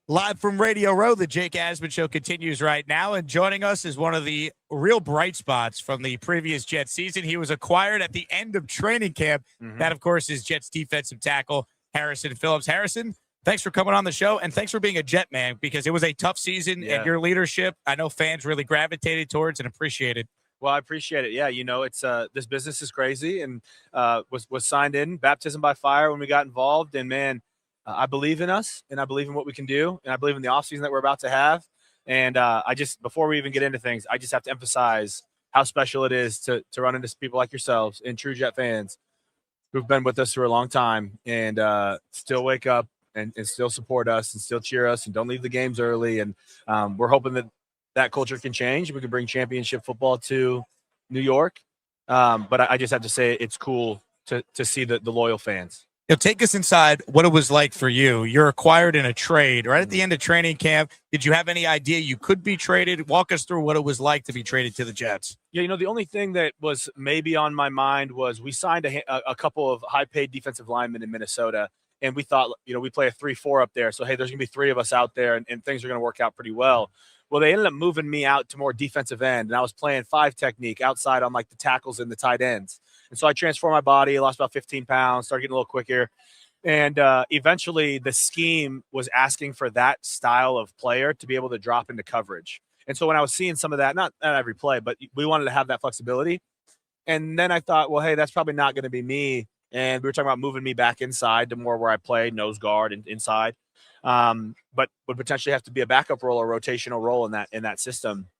Live from Radio Row, the Jake Asman Show continues right now, and joining us is one of the real bright spots from the previous Jets season. He was acquired at the end of training camp. That, of course, is Jets defensive tackle Harrison Phillips. Harrison, thanks for coming on the show, and thanks for being a Jet man, because it was a tough season, and your leadership, I know fans really gravitated towards and appreciated. Well, I appreciate it. Yeah, it's this business is crazy, and was signed in baptism by fire when we got involved. And man, I believe in us, and I believe in what we can do, and I believe in the offseason that we're about to have. And I just, before we even get into things, I just have to emphasize how special it is to run into people like yourselves and true Jet fans who've been with us for a long time and still wake up and still support us and still cheer us and don't leave the games early. And we're hoping that culture can change. We can bring championship football to New York. But I just have to say it's cool to see the loyal fans. Take us inside what it was like for you. You're acquired in a trade right at the end of training camp. Did you have any idea you could be traded? Walk us through what it was like to be traded to the Jets. Yeah, the only thing that was maybe on my mind was we signed a couple of high-paid defensive linemen in Minnesota, and we thought, we play a 3-4 up there. So, hey, there's going to be three of us out there, and things are going to work out pretty well. Well, they ended up moving me out to more defensive end, and I was playing 5 technique outside on, like, the tackles and the tight ends. And so I transformed my body, lost about 15 pounds, started getting a little quicker. And eventually the scheme was asking for that style of player to be able to drop into coverage. And so when I was seeing some of that, not every play, but we wanted to have that flexibility. And then I thought, well, hey, that's probably not going to be me. And we were talking about moving me back inside to more where I played, nose guard and inside. But would potentially have to be a backup role or rotational role in that system.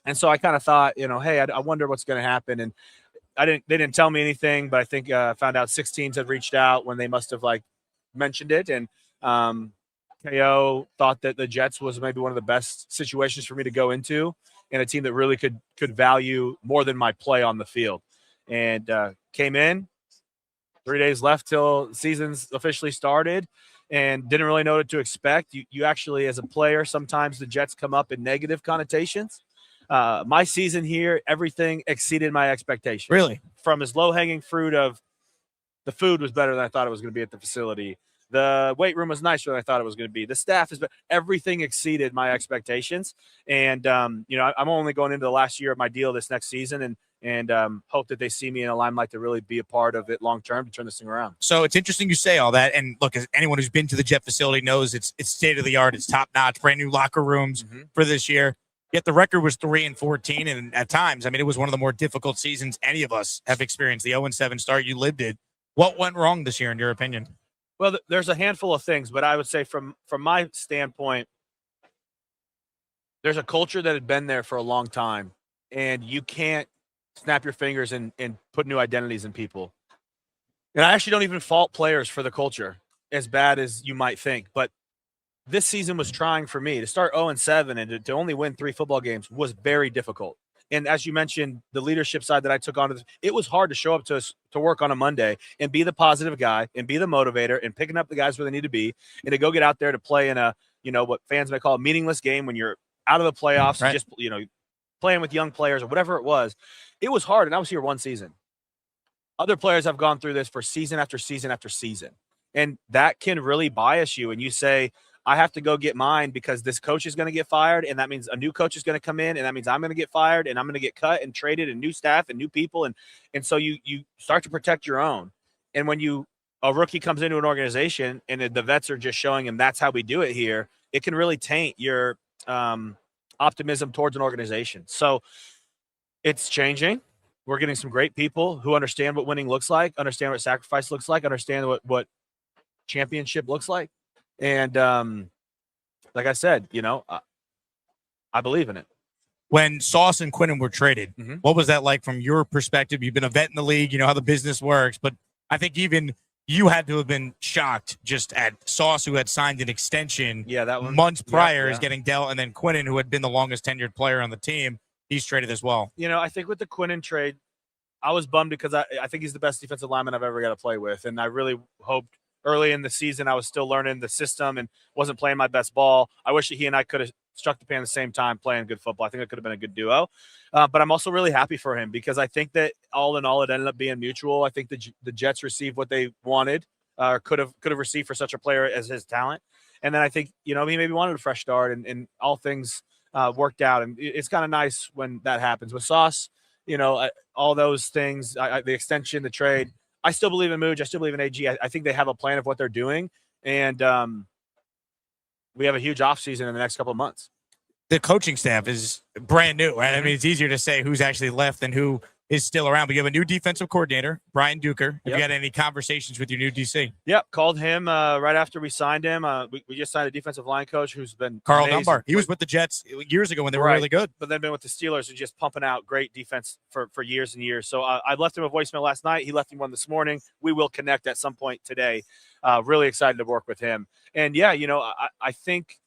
And so I kind of thought, hey, I wonder what's going to happen. And they didn't tell me anything, but I think I found out 6 teams had reached out when they must have mentioned it. And KO thought that the Jets was maybe one of the best situations for me to go into, and a team that really could value more than my play on the field. And came in, 3 days left till season's officially started, and didn't really know what to expect. You actually, as a player, sometimes the Jets come up in negative connotations. My season here, everything exceeded my expectations. Really? From as low-hanging fruit of the food was better than I thought it was going to be at the facility. The weight room was nicer than I thought it was going to be. The staff is better. Everything exceeded my expectations. And, I'm only going into the last year of my deal this next season, and hope that they see me in a limelight to really be a part of it long-term to turn this thing around. So it's interesting you say all that. And look, as anyone who's been to the Jet facility knows it's state-of-the-art. It's top-notch, brand new locker rooms for this year. Yet the record was 3-14, and at times, it was one of the more difficult seasons any of us have experienced. The 0-7 start, you lived it. What went wrong this year, in your opinion? Well, there's a handful of things, but I would say from my standpoint, there's a culture that had been there for a long time, and you can't snap your fingers and put new identities in people. And I actually don't even fault players for the culture, as bad as you might think, but this season was trying for me. To start 0-7 and to only win 3 football games was very difficult. And as you mentioned, the leadership side that I took on, it was hard to show up to work on a Monday and be the positive guy and be the motivator and picking up the guys where they need to be, and to go get out there to play in a, what fans may call a meaningless game when you're out of the playoffs, right. Just, playing with young players or whatever it was. It was hard, and I was here 1 season. Other players have gone through this for season after season after season, and that can really bias you. And you say, I have to go get mine because this coach is going to get fired, and that means a new coach is going to come in, and that means I'm going to get fired, and I'm going to get cut and traded, and new staff and new people, and so you start to protect your own. And when a rookie comes into an organization and the vets are just showing him that's how we do it here, it can really taint your optimism towards an organization. So it's changing. We're getting some great people who understand what winning looks like, understand what sacrifice looks like, understand what championship looks like. And like I said, I believe in it. When Sauce and Quinnen were traded, what was that like from your perspective? You've been a vet in the league, you know how the business works, but I think even you had to have been shocked just at Sauce, who had signed an extension months prior, is getting dealt, and then Quinnen, who had been the longest tenured player on the team, he's traded as well. I think with the Quinnen trade, I was bummed because I think he's the best defensive lineman I've ever got to play with, and I really hoped early in the season I was still learning the system and wasn't playing my best ball. I wish that he and I could have struck the pan at the same time playing good football. I think it could have been a good duo. But I'm also really happy for him because I think that all in all, it ended up being mutual. I think the Jets received what they wanted, could have received for such a player as his talent. And then I think, he maybe wanted a fresh start, and all things worked out. And it's kind of nice when that happens. With Sauce, all those things, the extension, the trade, I still believe in Mooj. I still believe in AG. I think they have a plan of what they're doing. And we have a huge offseason in the next couple of months. The coaching staff is brand new, right? I mean, it's easier to say who's actually left than who is still around. But you have a new defensive coordinator, Brian Duker. Have you had any conversations with your new DC? Yep, called him right after we signed him. We just signed a defensive line coach who's been Carl amazing. Dunbar. He was with the Jets years ago when they were really good. But then been with the Steelers and just pumping out great defense for years and years. So I left him a voicemail last night. He left me one this morning. We will connect at some point today. Really excited to work with him. And, yeah, I think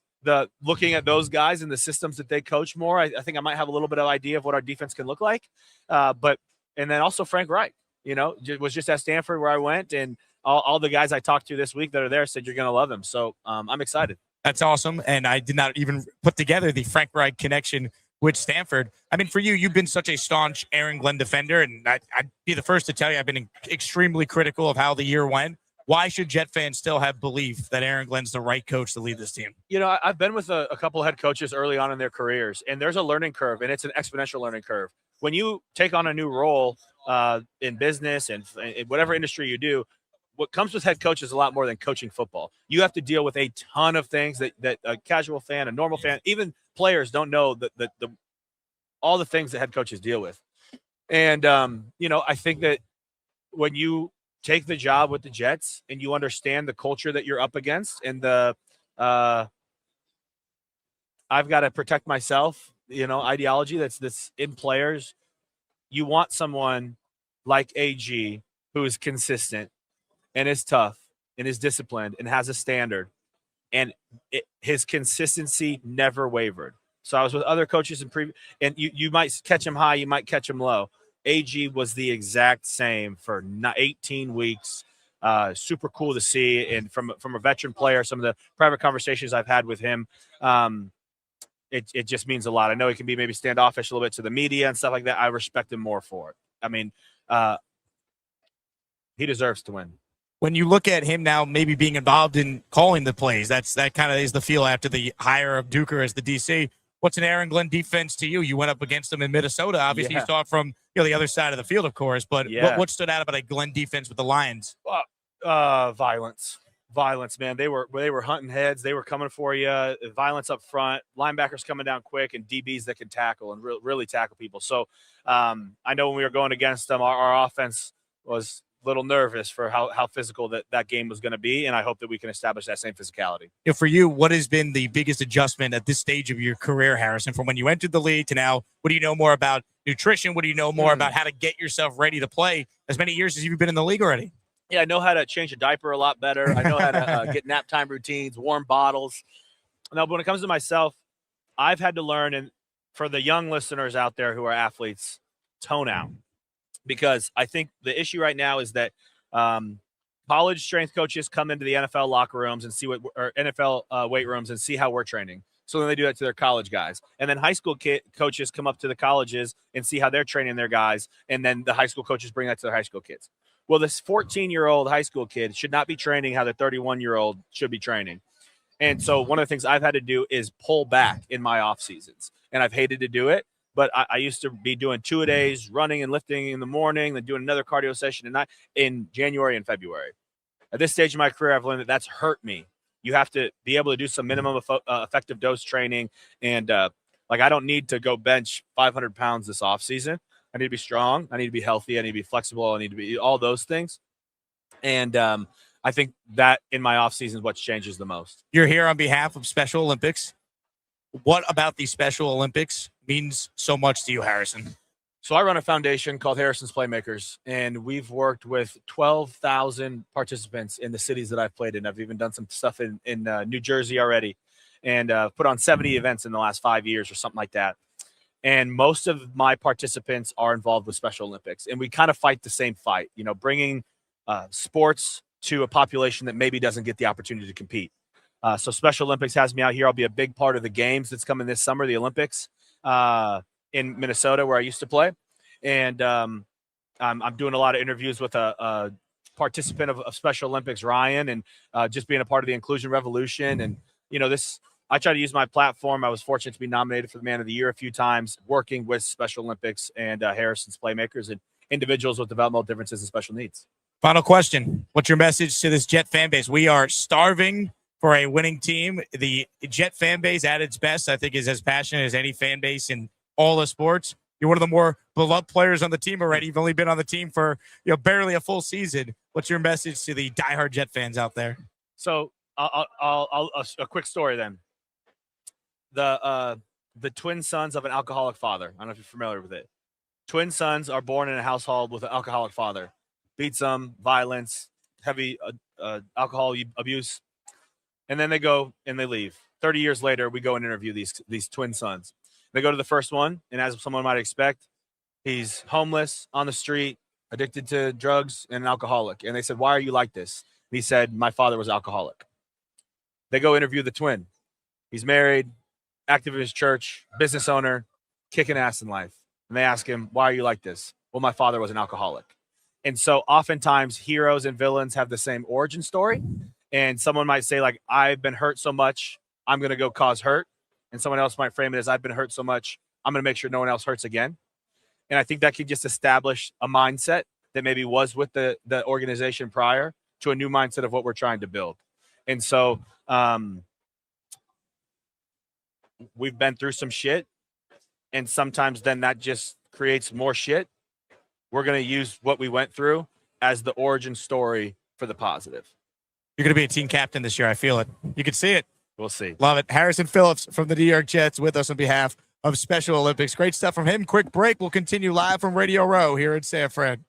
looking at those guys and the systems that they coach more, I think I might have a little bit of idea of what our defense can look like. And then also Frank Reich, was just at Stanford where I went, and all the guys I talked to this week that are there said you're going to love him. So I'm excited. That's awesome. And I did not even put together the Frank Reich connection with Stanford. I mean, for you, you've been such a staunch Aaron Glenn defender, and I'd be the first to tell you I've been extremely critical of how the year went. Why should Jet fans still have belief that Aaron Glenn's the right coach to lead this team? I've been with a couple of head coaches early on in their careers, and there's a learning curve, and it's an exponential learning curve. When you take on a new role in business and in whatever industry you do, what comes with head coach is a lot more than coaching football. You have to deal with a ton of things that a casual fan, a normal fan, even players don't know all the things that head coaches deal with. And, I think that when you take the job with the Jets and you understand the culture that you're up against and I've got to protect myself, ideology that's in players. You want someone like AG who is consistent and is tough and is disciplined and has a standard, and his consistency never wavered. So I was with other coaches and you might catch him high, you might catch him low. AG was the exact same for 18 weeks. Super cool to see. And from a veteran player, some of the private conversations I've had with him, it just means a lot. I know he can be maybe standoffish a little bit to the media and stuff like that. I respect him more for it. I mean, he deserves to win. When you look at him now maybe being involved in calling the plays, that kind of is the feel after the hire of Duker as the DC. What's an Aaron Glenn defense to you? You went up against him in Minnesota. Obviously, you saw it from the other side of the field, of course. But what stood out about a Glenn defense with the Lions? Violence, man. They were hunting heads. They were coming for you. Violence up front. Linebackers coming down quick, and DBs that can tackle and really tackle people. So I know when we were going against them, our offense was little nervous for how physical that game was going to be, and I hope that we can establish that same physicality. For you, what has been the biggest adjustment at this stage of your career, Harrison, from when you entered the league to now? What do you know more about nutrition? What do you know more about how to get yourself ready to play as many years as you've been in the league already? Yeah, I know how to change a diaper a lot better. I know how to get nap time routines, warm bottles. Now, when it comes to myself, I've had to learn, and for the young listeners out there who are athletes, tone out. Because I think the issue right now is that college strength coaches come into the NFL locker rooms and or NFL weight rooms and see how we're training. So then they do that to their college guys. And then high school coaches come up to the colleges and see how they're training their guys. And then the high school coaches bring that to their high school kids. Well, this 14-year-old high school kid should not be training how the 31-year-old should be training. And so one of the things I've had to do is pull back in my off seasons. And I've hated to do it. But I used to be doing 2-a-days, running and lifting in the morning, then doing another cardio session at night in January and February. At this stage of my career, I've learned that that's hurt me. You have to be able to do some minimum effective dose training. And I don't need to go bench 500 pounds this off season. I need to be strong. I need to be healthy. I need to be flexible. I need to be all those things. And I think that in my off season is what changes the most. You're here on behalf of Special Olympics. What about the Special Olympics means so much to you, Harrison? So I run a foundation called Harrison's Playmakers, and we've worked with 12,000 participants in the cities that I've played in. I've even done some stuff in New Jersey already, and put on 70 events in the last 5 years or something like that. And most of my participants are involved with Special Olympics, and we kind of fight the same fight, bringing sports to a population that maybe doesn't get the opportunity to compete. So Special Olympics has me out here. I'll be a big part of the games that's coming this summer, the Olympics in Minnesota where I used to play. And I'm doing a lot of interviews with a participant of Special Olympics, Ryan, and just being a part of the inclusion revolution. And, I try to use my platform. I was fortunate to be nominated for the Man of the Year a few times, working with Special Olympics and Harrison's playmakers and individuals with developmental differences and special needs. Final question. What's your message to this Jet fan base? We are starving for a winning team. The Jet fan base at its best, I think, is as passionate as any fan base in all the sports. You're one of the more beloved players on the team already. You've only been on the team for barely a full season. What's your message to the diehard Jet fans out there? So a quick story then. The twin sons of an alcoholic father. I don't know if you're familiar with it. Twin sons are born in a household with an alcoholic father. Beats them, violence, heavy alcohol abuse. And then they go and they leave. 30 years later, we go and interview these twin sons. They go to the first one, and as someone might expect, he's homeless, on the street, addicted to drugs, and an alcoholic. And they said, "Why are you like this?" And he said, "My father was alcoholic." They go interview the twin. He's married, active in his church, business owner, kicking ass in life. And they ask him, "Why are you like this?" "Well, my father was an alcoholic." And so oftentimes heroes and villains have the same origin story. And someone might say, like, "I've been hurt so much, I'm going to go cause hurt." And someone else might frame it as, "I've been hurt so much, I'm going to make sure no one else hurts again." And I think that could just establish a mindset that maybe was with the organization prior to a new mindset of what we're trying to build. And so we've been through some shit, and sometimes then that just creates more shit. We're going to use what we went through as the origin story for the positive. You're going to be a team captain this year. I feel it. You can see it. We'll see. Love it. Harrison Phillips from the New York Jets with us on behalf of Special Olympics. Great stuff from him. Quick break. We'll continue live from Radio Row here in San Fran.